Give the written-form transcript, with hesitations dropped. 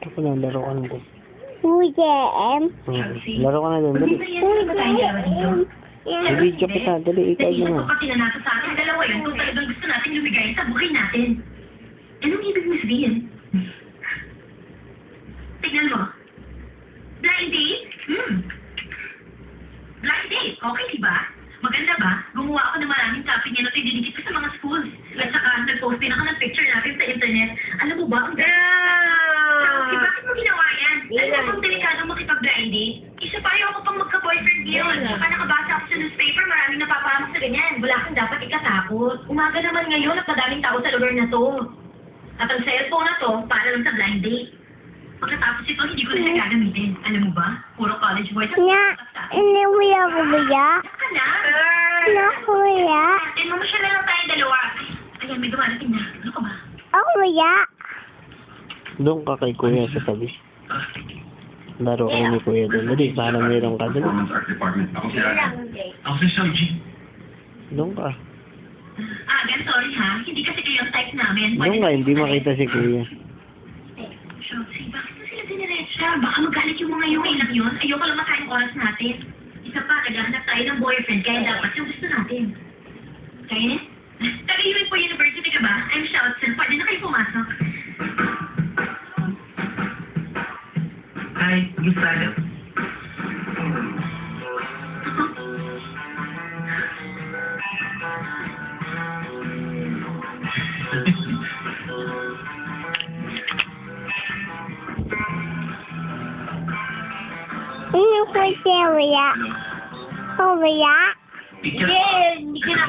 Ako lang, laro ka na doon. Laro ka na doon, dali. Video kita, dali, ikaw yun nga. Kasi na nasa sa atin, dalawa yun, kung talagang gusto natin lumigay sa buhay natin. Anong ibig mo sabihin? Tignan mo. Blind date? Blind date, okay diba? Maganda ba? Gumawa ako ng maraming copy niya na tinidikit ko sa mga schools. At saka, nag-post din ako ng picture natin sa internet. Alam mo ba, ang bakit mo ginawa yan? Alam mo kung delikado makipag-blind date? Isa pa ayaw ko pang magka-boyfriend ngayon. Saka nakabasa ako sa newspaper, maraming napapahamak sa ganyan. Wala kang dapat ikatakot. Umaga naman ngayon at madaming tao sa lugar na to. At ang cellphone na to, para lang sa blind date. Pagkatapos ito, hindi ko na siya gagamitin. Alam mo ba? Puro college boys ang Hindi mo yan kuya. Saka na. Ano kuya? Mamasyal na lang tayo dalawa. Ayan, may dumarating na. Ano ka ba? Oh kuya. Doon ka kay kuya sa tabi. Laro ka ni kuya doon. Dali, para meron ka. Dali. Performance Art Department. Ako si Adam. Ako si Shoji. Doon ka. Gan, sorry ha. Hindi kasi kayo ang type namin. Doon ka, hindi makita si kuya. Shoji, bakit na sila diniretsa? Baka magalit yung mga yung ilang yun. Ayoko lang makain oras natin. Isa pa, naghahanap tayo ng boyfriend, kaya dapat yung gusto natin. Kaya ne? Taga-UP po University ka ba? I'm Shoutsen. Pwede na kayo pumasok. Hi, gusto tayo. Ano kuya? Oh kuya. Hindi ka na